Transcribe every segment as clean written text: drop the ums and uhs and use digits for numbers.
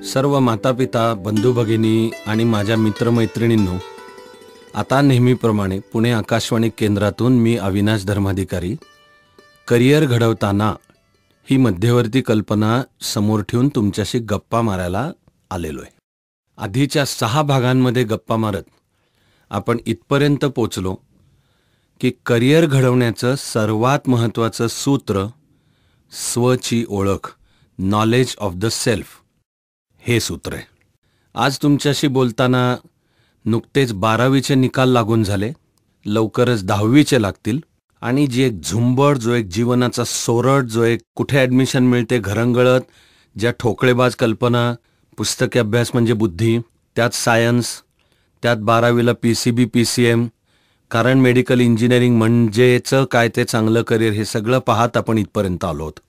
सर्व मातापिता, बंधू भगिनी आणि माझ्या मित्रमैत्रिणींनो, आता नेहमीप्रमाणे पुणे आकाशवाणी केंद्रातून मी अविनाश धर्माधिकारी करिअर घडवताना ही मध्यवर्ती कल्पना समोर ठेवून तुमच्याशी गप्पा मारायला आलेलो आहे. आधीच्या 6 भागांमध्ये गप्पा मारत आपण इथपर्यंत पोचलो की करिअर घडवण्याचं सर्वात महत्त्वाचं सूत्र स्वची ओळख, नॉलेज ऑफ द सेल्फ हे सूत्र आहे. आज तुमच्याशी बोलताना नुकतेच 12वीचे निकाल लागून झाले, लवकरच 10वीचे लागतील आणि जी एक झुंबड, जो एक जीवनाचा सोरठ, जो एक कुठे ॲडमिशन मिळते घरंगळत, ज्या ठोकळेबाज कल्पना, पुस्तकी अभ्यास म्हणजे बुद्धी, त्यात सायन्स, त्यात 12वीला PCB PCM, कारण मेडिकल इंजिनिअरिंग म्हणजेचं काय ते चांगलं करिअर, हे सगळं पाहत आपण इथपर्यंत आलो आहोत.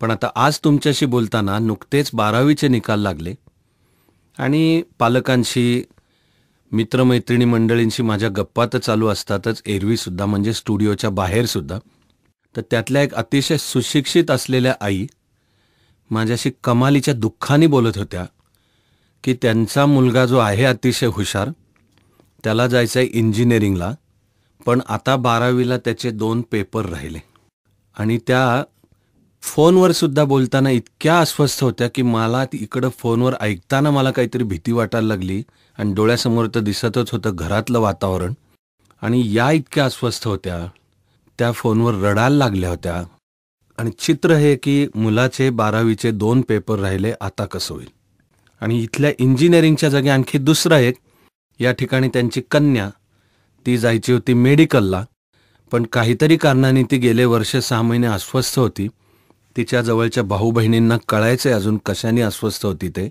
पण आता आज तुमच्याशी बोलताना नुकतेच 12वीचे निकाल लागले आणि पालकांशी, मित्रमैत्रिणी मंडळींशी माझ्या गप्पा तर चालू असतातच, एरवीसुद्धा म्हणजे स्टुडिओच्या बाहेरसुद्धा. तर त्यातल्या एक अतिशय सुशिक्षित असलेल्या आई माझ्याशी कमालीच्या दुःखाने बोलत होत्या की त्यांचा मुलगा जो आहे अतिशय हुशार, त्याला जायचं आहे इंजिनिअरिंगला, पण आता 12वीला त्याचे 2 पेपर राहिले. आणि त्या फोनवर सुद्धा बोलताना इतक्या अस्वस्थ होत्या की मला इकडं फोनवर ऐकताना मला काहीतरी भीती वाटायला लागली आणि डोळ्यासमोर तर दिसतच होतं घरातलं वातावरण. आणि या इतक्या अस्वस्थ होत्या, त्या फोनवर रडायला लागल्या होत्या. आणि चित्र हे की मुलाचे 12वीचे 2 पेपर राहिले, आता कसं होईल. आणि इथल्या इंजिनिअरिंगच्या जागी आणखी दुसरा एक, या ठिकाणी त्यांची कन्या, ती जायची होती मेडिकलला, पण काहीतरी कारणाने ती गेले वर्ष 6 महिने अस्वस्थ होती. तिच्या जवळच्या भाऊ बहिणींना कळायचे अजून कशाने अस्वस्थ होती ते,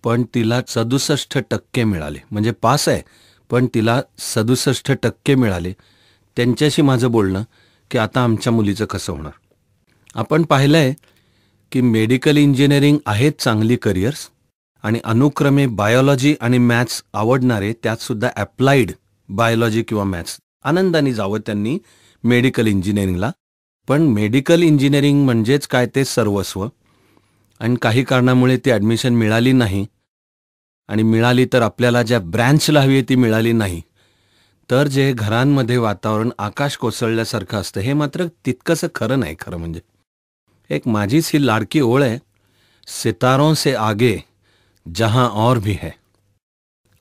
पण तिला 67% मिळाले, म्हणजे पास आहे पण तिला 67% मिळाले. त्यांच्याशी माझं बोलणं की आता आमच्या मुलीचं कसं होणार. आपण पाहिलं आहे की मेडिकल इंजिनिअरिंग आहेत चांगली करिअर्स, आणि अनुक्रमे बायोलॉजी आणि मॅथ्स आवडणारे, त्यातसुद्धा ॲप्लाइड बायोलॉजी किंवा मॅथ्स, आनंदाने जावं त्यांनी मेडिकल इंजिनिअरिंगला. पण मेडिकल इंजिनिअरिंग म्हणजेच काय ते सर्वस्व, आणि काही कारणामुळे ती ॲडमिशन मिळाली नाही, आणि मिळाली तर आपल्याला ज्या ब्रँचला हवी ती मिळाली नाही, तर जे घरांमध्ये वातावरण आकाश कोसळल्यासारखं असतं हे मात्र तितकंसं खरं नाही. खरं म्हणजे एक माझीच ही लाडकी ओळ आहे, सितारों से आगे जहां और भी है.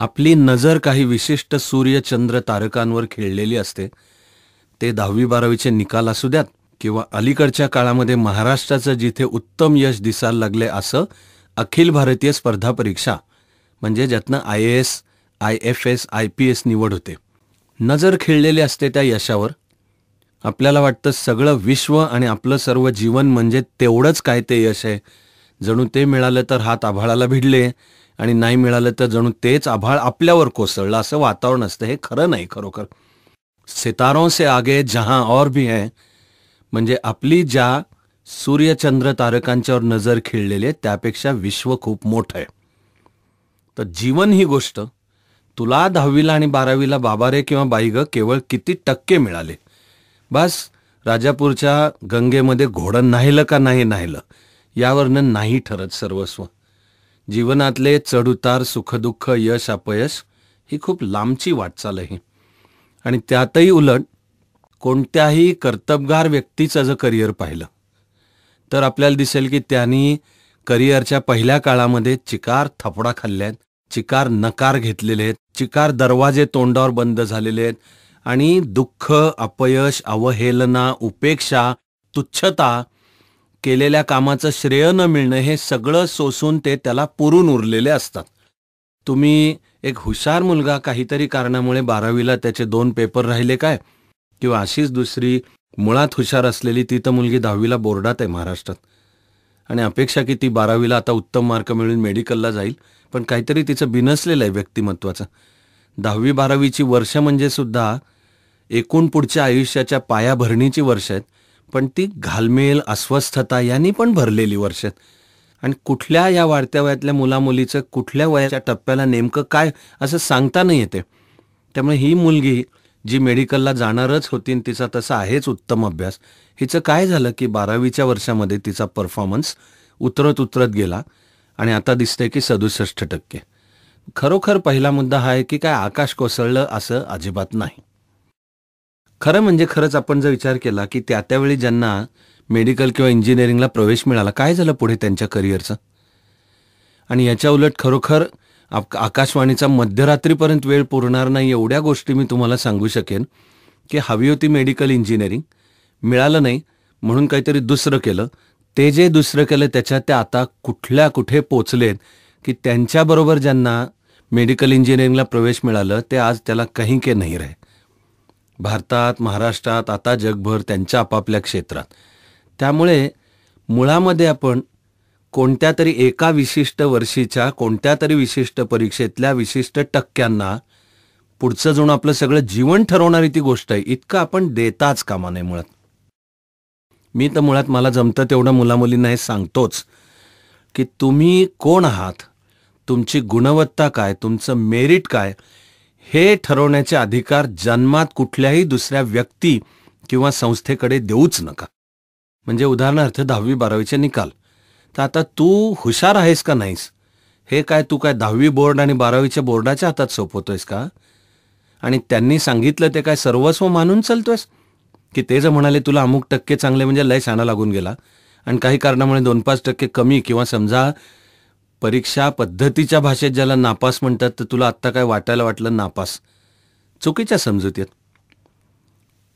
आपली नजर काही विशिष्ट सूर्य चंद्र तारकांवर खेळलेली असते. ते 10वी 12वीचे निकाल असू द्यात किंवा अलीकडच्या काळामध्ये महाराष्ट्राचं जिथे उत्तम यश दिसायला लागले असं अखिल भारतीय स्पर्धा परीक्षा, म्हणजे ज्यातनं IAS, IFS, IPS निवड होते. नजर खेळलेली असते त्या यशावर. आपल्याला वाटतं सगळं विश्व आणि आपलं सर्व जीवन म्हणजे तेवढंच काय ते यश आहे. जणू ते मिळालं तर हात आभाळाला भिडले, आणि नाही मिळालं तर जणू तेच आभाळ आपल्यावर कोसळलं असं वातावरण असतं. हे खरं नाही खरोखर. सितारों से आगे जहां और भी है म्हणजे आपली ज्या सूर्यचंद्र तारकांच्यावर नजर खेळलेली आहे त्यापेक्षा विश्व खूप मोठं आहे. तर जीवन ही गोष्ट, तुला 10वीला आणि 12वीला बाबा रे किंवा बाई ग केवळ किती टक्के मिळाले, बस राजापूरच्या गंगेमध्ये घोडं नाहिलं का नाही नाहिलं यावरनं नाही ठरत सर्वस्व. जीवनातले चढउतार, सुखदुःख, यश अपयश ही खूप लांबची वाटचाल आहे. आणि त्यातही उलट कोणत्याही कर्तबगार व्यक्तीचं जर करिअर पाहिलं तर आपल्याला दिसेल की त्यांनी करिअरच्या पहिल्या काळामध्ये चिकार थपडा खाल्ल्यात, चिकार नकार घेतलेले आहेत, चिकार दरवाजे तोंडावर बंद झालेले आहेत, आणि दुःख, अपयश, अवहेलना, उपेक्षा, तुच्छता, केलेल्या कामाचं श्रेय न मिळणं हे सगळं सोसून ते त्याला पुरून उरलेले असतात. तुम्ही एक हुशार मुलगा काहीतरी कारणामुळे 12वीला त्याचे 2 पेपर राहिले काय, किंवा अशीच दुसरी मुळात हुशार असलेली ती तर मुलगी 10वीला बोर्डात आहे महाराष्ट्रात, आणि अपेक्षा की ती 12वीला आता उत्तम मार्क मिळून मेडिकलला जाईल, पण काहीतरी तिचं बिनसलेलं आहे व्यक्तिमत्वाचं. 10वी 12वीची वर्ष म्हणजे सुद्धा एकूण पुढच्या आयुष्याच्या पायाभरणीची वर्ष आहेत, पण ती घालमेल, अस्वस्थता यांनी पण भरलेली वर्ष आहेत. आणि कुठल्या या वाढत्या वयातल्या मुलामुलीचं कुठल्या वयाच्या टप्प्याला नेमकं काय असं सांगता नाही येते. त्यामुळे ही मुलगी जी मेडिकलला जाणारच होती आणि तिचा तसा आहेच उत्तम अभ्यास, हिचं काय झालं की 12वीच्या वर्षामध्ये तिचा परफॉर्मन्स उतरत उतरत गेला आणि आता दिसतंय की 67%. खरोखर पहिला मुद्दा हा आहे की काय आकाश कोसळलं असं अजिबात नाही. खरं म्हणजे खरंच आपण जर विचार केला की त्यावेळी ज्यांना मेडिकल किंवा इंजिनिअरिंगला प्रवेश मिळाला, काय झालं पुढे त्यांच्या करिअरचं? आणि याच्या उलट खरोखर आकाशवाणीचा मध्यरात्रीपर्यंत वेळ पुरणार नाही एवढ्या गोष्टी मी तुम्हाला सांगू शकेन की हवी होती मेडिकल इंजिनिअरिंग, मिळालं नाही म्हणून काहीतरी दुसरं केलं. ते जे दुसरं केलं त्याच्यात ते आता कुठे पोचलेत की त्यांच्याबरोबर ज्यांना मेडिकल इंजिनिअरिंगला प्रवेश मिळालं ते आज त्याला कहीं के नाही रहे. भारतात, महाराष्ट्रात, आता जगभर त्यांच्या आपापल्या क्षेत्रात. त्यामुळे मुळामध्ये आपण कोणत्या तरी एका विशिष्ट वर्षीच्या कोणत्या तरी विशिष्ट परीक्षेतल्या विशिष्ट टक्क्यांना पुढचं जणू आपलं सगळं जीवन ठरवणारी ती गोष्ट आहे, इतकं आपण देताच कामा नये मुळात. मी तर मुळात मला जमतं तेवढं मुलामुलींना हे सांगतोच की तुम्ही कोण आहात, तुमची गुणवत्ता काय, तुमचं मेरिट काय, हे ठरवण्याचे अधिकार जन्मात कुठल्याही दुसऱ्या व्यक्ती किंवा संस्थेकडे देऊच नका. म्हणजे उदाहरणार्थ 10वी-12वीचे निकाल. तर आता तू हुशार आहेस का नाहीस, हे काय तू काय 10वी बोर्ड आणि 12वीच्या बोर्डाच्या हातात सोपवतोयस का? आणि त्यांनी सांगितलं ते काय सर्वस्व मानून चालतोयस की ते जर म्हणाले तुला अमुक टक्के चांगले म्हणजे लय शाणा लागून गेला आणि काही कारणामुळे 2-5% कमी किंवा समजा परीक्षा पद्धतीच्या भाषेत ज्याला नापास म्हणतात तर तुला आत्ता काय वाटायला वाटलं नापास. चुकीच्या समजुतीत.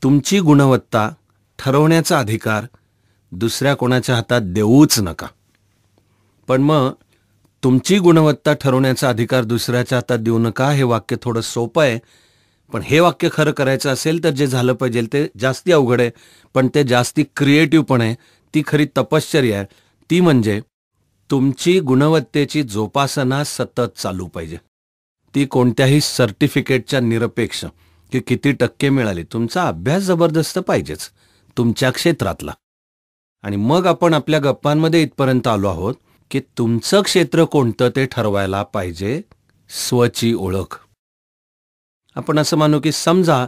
तुमची गुणवत्ता ठरवण्याचा अधिकार दुसऱ्या कोणाच्या हातात देऊच नका. पण मग तुमची गुणवत्ता ठरवण्याचा अधिकार दुसऱ्याच्या हातात देऊ नका हे वाक्य थोडं सोपं आहे, पण हे वाक्य खरं करायचं असेल तर जे झालं पाहिजे ते जास्ती अवघड आहे, पण ते जास्ती क्रिएटिव्ह पण आहे. ती खरी तपश्चर्या आहे. ती म्हणजे तुमची गुणवत्तेची जोपासना सतत चालू पाहिजे. ती कोणत्याही सर्टिफिकेटच्या निरपेक्ष की किती टक्के मिळाले, तुमचा अभ्यास जबरदस्त पाहिजेच तुमच्या क्षेत्रातला. आणि मग आपण आपल्या गप्पांमध्ये इथपर्यंत आलो आहोत की तुमचं क्षेत्र कोणतं ते ठरवायला पाहिजे. स्वची ओळख. आपण असं मानू की समजा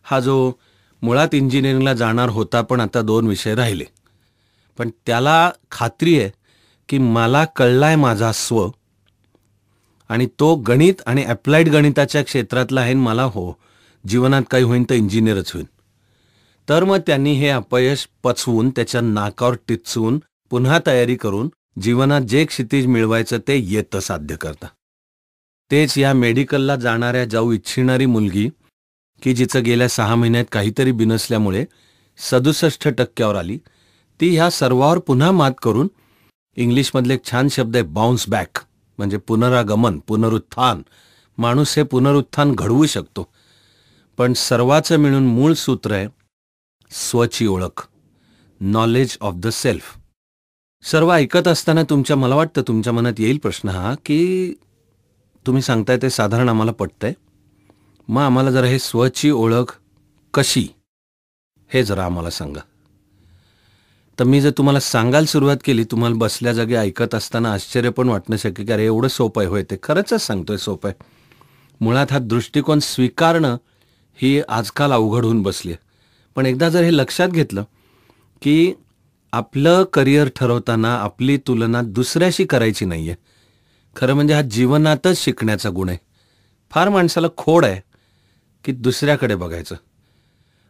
हा जो मुळात इंजिनिअरिंगला जाणार होता पण आता 2 विषय राहिले, पण त्याला खात्री आहे की मला कळलाय माझा स्व आणि तो गणित आणि अप्लाइड गणिताच्या क्षेत्रातला आहे, मला जीवनात काही होईन तर इंजिनिअरच होईन. तर मग त्यांनी हे अपयश पचवून त्याच्या नाकावर टिचून पुन्हा तयारी करून जीवनात जे क्षितिज मिळवायचं ते येतं साध्य करता. तेच या मेडिकलला जाणाऱ्या जाऊ इच्छिणारी मुलगी की जिचं गेल्या 6 महिन्यात काहीतरी बिनसल्यामुळे 67% आली, ती ह्या सर्वावर पुन्हा मात करून इंग्लिशमधले एक छान शब्द आहे बाउन्स बॅक, म्हणजे पुनरागमन, पुनरुत्थान. माणूस हे पुनरुत्थान घडवू शकतो, पण सर्वाचं मिळून मूळ सूत्र आहे स्वची ओळख, नॉलेज ऑफ द सेल्फ. सर्व ऐकत असताना मला वाटतं तुमच्या मनात येईल प्रश्न हा की तुम्ही सांगताय ते साधारण आम्हाला पटतंय, मग आम्हाला जरा हे स्वची ओळख कशी हे जरा आम्हाला सांगा. तर मी जर तुम्हाला सांगायला सुरुवात केली, तुम्हाला बसल्या जागी ऐकत असताना आश्चर्य पण वाटणं शक्य की अरे एवढं सोपं आहे होय, ते खरंच सांगतोय सोपं आहे. मुळात हा दृष्टिकोन स्वीकारणं ही आजकाल अवघड होऊन बसली आहे. पण एकदा जर हे लक्षात घेतलं की आपलं करिअर ठरवताना आपली तुलना दुसऱ्याशी करायची नाही आहे. खरं म्हणजे हा जीवनातच शिकण्याचा गुण आहे. फार माणसाला खोड आहे की दुसऱ्याकडे बघायचं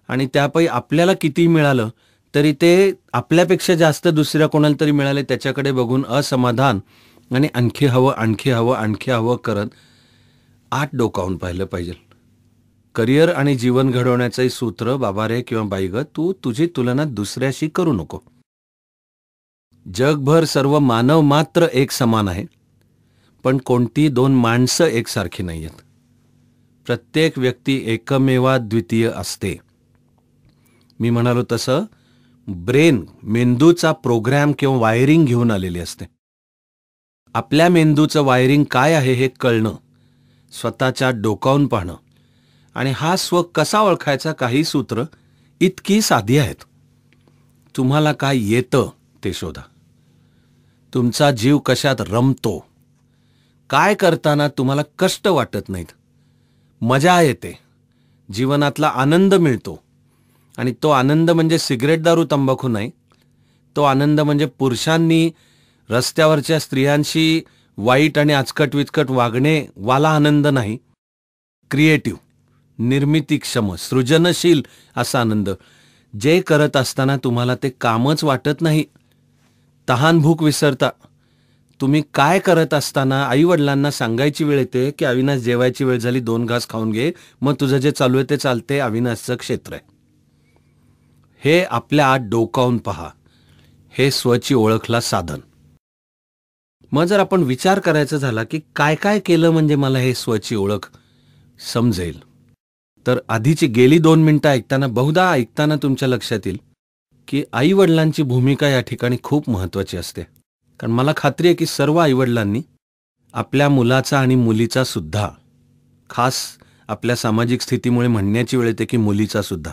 आणि त्यापायी आपल्याला किती मिळालं तरी ते आपल्यापेक्षा जास्त दुसऱ्या कोणाला तरी मिळाले त्याच्याकडे बघून असमाधान आणि आणखी हवं आणखी हवं आणखी हवं करत आत डोकावून पाहिलं पाहिजे. करिअर आणि जीवन घडवण्याचंही सूत्र बाबा रे किंवा बाई ग, तू तुझी तुलना दुसऱ्याशी करू नको. जगभर सर्व मानव मात्र एक समान आहे, पण कोणती 2 माणसं एकसारखी नाही आहेत. प्रत्येक व्यक्ती एकमेवा द्वितीय असते. मी म्हणालो तसं ब्रेन मेंदूचा प्रोग्रॅम किंवा वायरिंग घेऊन आलेली असते. आपल्या मेंदूचं वायरिंग काय आहे हे कळणं, स्वतःच्या डोकावून पाहणं आणि हा स्व कसा ओळखायचा काही सूत्र इतकी साधी आहेत. तुम्हाला काय येतं ते शोधा. तुमचा जीव कशात रमतो, काय करताना तुम्हाला कष्ट वाटत नाहीत, मजा येते, जीवनातला आनंद मिळतो. आणि तो आनंद म्हणजे सिगरेट दारू तंबाखू नाही. तो आनंद म्हणजे पुरुषांनी रस्त्यावरच्या स्त्रियांशी वाईट आणि आचकट विचकट वागणे वाला आनंद नाही, क्रिएटिव्ह, निर्मितीक्षम, सृजनशील असा आनंद. जे करत असताना तुम्हाला ते कामच वाटत नाही, तहान भूक विसरता. तुम्ही काय करत असताना आई वडिलांना सांगायची वेळ येते की अविनाश जेवायची वेळ झाली, 2 घास खाऊन घे, मग तुझं जे चालू आहे ते चालते, अविनाशचं क्षेत्र आहे. हे आपल्या आत डोकावून पहा. हे स्वची ओळखला साधन. मग जर आपण विचार करायचा झाला की काय काय केलं म्हणजे मला हे स्वची ओळख समजेल, तर आधीची गेली 2 मिनिटं ऐकताना, बहुधा ऐकताना तुमच्या लक्षात येईल की आई वडिलांची भूमिका या ठिकाणी खूप महत्त्वाची असते. कारण मला खात्री आहे की सर्व आईवडिलांनी आपल्या मुलाचा आणि मुलीचा सुद्धा, खास आपल्या सामाजिक स्थितीमुळे म्हणण्याची वेळ येते की मुलीचा सुद्धा,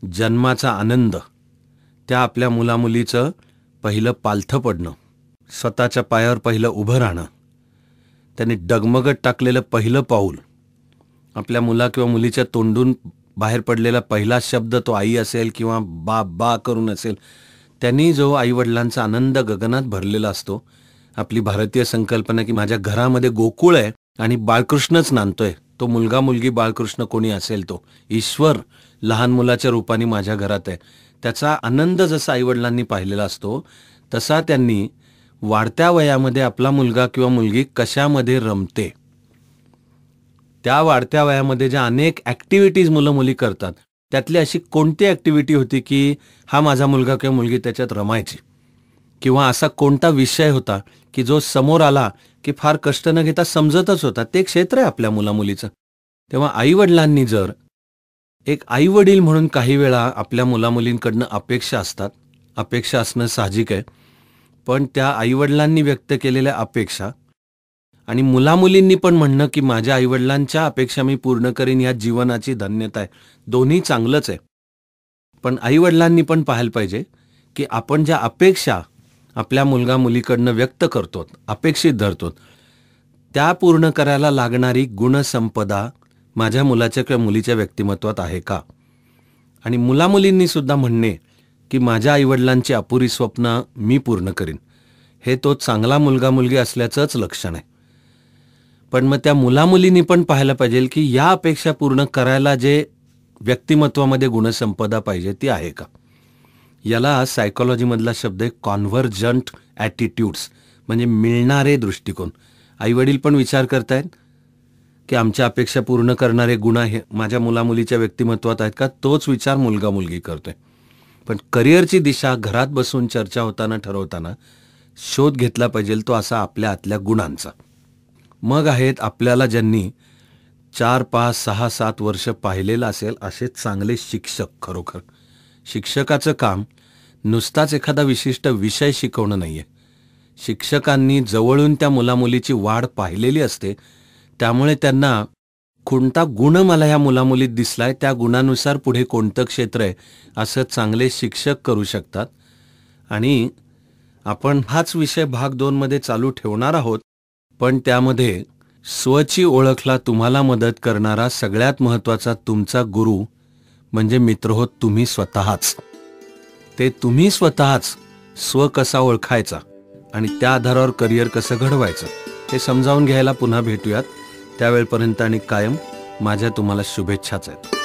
जन्माचा आनंद, त्या आपल्या मुलामुलीचं पहिलं पालथं पडणं, स्वतःच्या पायावर पहिलं उभं राहणं, त्यांनी डगमगत टाकलेलं पहिलं पाऊल, आपल्या मुला किंवा मुलीच्या तोंडून बाहेर पडलेला पहिला शब्द तो आई असेल किंवा बा बा करून असेल, त्यांनी जो आईवडिलांचा आनंद गगनात भरलेला असतो. आपली भारतीय संकल्पना की माझ्या घरामध्ये गोकुळ आहे आणि बाळकृष्णच नांदतोय, तो मुलगा मुलगी बाळकृष्ण कोणी असेल तो ईश्वर लहान मुलाच्या रूपाने माझ्या घरात आहे, त्याचा आनंद जसा आईवडिलांनी पाहिलेला असतो तसा त्यांनी वाढत्या वयामध्ये आपला मुलगा किंवा मुलगी कशामध्ये रमते, त्या वाढत्या वयामध्ये ज्या अनेक ॲक्टिव्हिटीज मुलं मुली करतात त्यातली अशी कोणती ॲक्टिव्हिटी होती की हा माझा मुलगा किंवा मुलगी त्याच्यात रमायची, किंवा असा कोणता विषय होता की जो समोर आला की फार कष्ट न घेता समजतच होता, ते क्षेत्र आहे आपल्या मुलामुलीचं. तेव्हा आईवडिलांनी जर, एक आईवडील म्हणून काही वेळा आपल्या मुलामुलींकडनं अपेक्षा असतात, अपेक्षा असणं साहजिक आहे, पण त्या आईवडिलांनी व्यक्त केलेल्या अपेक्षा आणि मुलामुलींनी पण म्हणणं की माझ्या आईवडिलांच्या अपेक्षा मी पूर्ण करीन, या जीवनाची धन्यता आहे. दोन्ही चांगलंच आहे, पण आईवडिलांनी पण पाहायला पाहिजे की आपण ज्या अपेक्षा आपल्या मुलगा मुलीकडनं व्यक्त करतो, अपेक्षित धरतो, त्या पूर्ण करायला लागणारी गुणसंपदा माझ्या मुलाच्या किंवा मुलीच्या व्यक्तिमत्वात आहे का. आणि मुलामुलींनी सुद्धा म्हणणे की माझ्या आईवडिलांची अपुरी स्वप्न मी पूर्ण करीन, हे तो चांगला मुलगा मुलगी असल्याचंच लक्षण आहे. पण मग त्या मुलामुलींनी पण पाहायला पाहिजे की या अपेक्षा पूर्ण करायला जे व्यक्तिमत्वामध्ये गुणसंपदा पाहिजे ती आहे का. याला सायकोलॉजीमधला शब्द आहे कॉन्व्हर्जंट ॲटिट्यूड्स, म्हणजे मिळणारे दृष्टिकोन. आईवडील पण विचार करतायत की आमच्या अपेक्षा पूर्ण करणारे गुण हे माझ्या मुलामुलीच्या व्यक्तिमत्वात आहेत का, तोच विचार मुलगा मुलगी करतोय. पण करिअरची दिशा घरात बसून चर्चा होताना ठरवताना शोध घेतला पाहिजे तो असा आपल्या आतल्या गुणांचा. मग आहेत आपल्याला ज्यांनी 4, 5, 6, 7 वर्ष पाहिलेलं असेल असे चांगले शिक्षक. खरोखर शिक्षकाचं काम नुसताच एखादा विशिष्ट विषय शिकवणं नाही आहे. शिक्षकांनी जवळून त्या मुलामुलीची वाढ पाहिलेली असते, त्यामुळे त्यांना कोणता गुण मला ह्या मुलामुलीत दिसलाय त्या गुणानुसार पुढे कोणतं क्षेत्र आहे असं चांगले शिक्षक करू शकतात. आणि आपण हाच विषय भाग 2 मध्ये चालू ठेवणार आहोत, पण त्यामध्ये स्वची ओळखला तुम्हाला मदत करणारा सगळ्यात महत्त्वाचा तुमचा गुरु म्हणजे मित्रहो तुम्ही स्वतःच. ते तुम्ही स्वतःच स्व कसा ओळखायचा आणि त्या आधारावर करिअर कसं घडवायचं हे समजावून घ्यायला पुन्हा भेटूयात. त्यावेळपर्यंत आणि कायम माझ्या तुम्हाला शुभेच्छाच आहेत.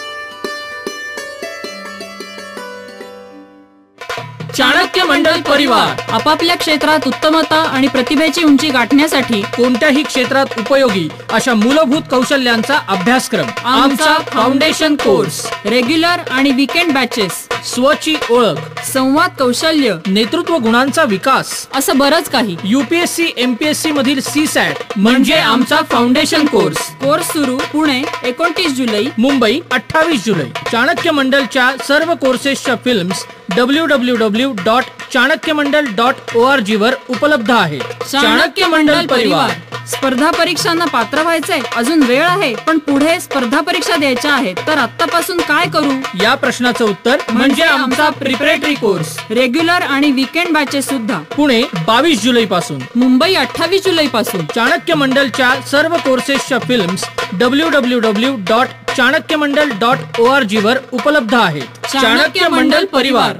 चाणक्य मंडल परिवार आपापल्या क्षेत्रात उत्तमता आणि प्रतिभेची उंची गाठण्यासाठी कोणत्याही क्षेत्रात उपयोगी अशा मूलभूत कौशल्यांचा अभ्यासक्रम. आमचा फाउंडेशन कोर्स, रेग्युलर आणि वीकेंड बॅचेस, स्वची ओळख, संवाद कौशल्य, नेतृत्व गुणांचा विकास, असं बरंच काही. UPSC MPSC मधील CSAT म्हणजे आमचा फाउंडेशन कोर्स. कोर्स सुरू पुणे 29 जुलै, मुंबई 28 जुलै. चाणक्य मंडलच्या सर्व कोर्सेसच्या फिल्म्स www.chanakyaMandal.org वर उपलब्ध आहेत. चाणक्य मंडल परिवार. स्पर्धा परीक्षांना पात्र व्हायचंय, अजून वेळ आहे, पण पुढे स्पर्धा परीक्षा द्यायच्या आहेत, तर आतापासून काय करू या प्रश्नाचं उत्तर म्हणजे आमचा प्रिपरेटरी कोर्स. रेग्युलर आणि वीकेंड बॅचेस सुद्धा. पुणे 22 जुलै पासून, मुंबई 28 जुलै पासून. चाणक्य मंडलच्या सर्व कोर्सेसच्या फिल्म्स www.chanakyaMandal.org वर उपलब्ध आहेत. चाणक्य मंडल परिवार.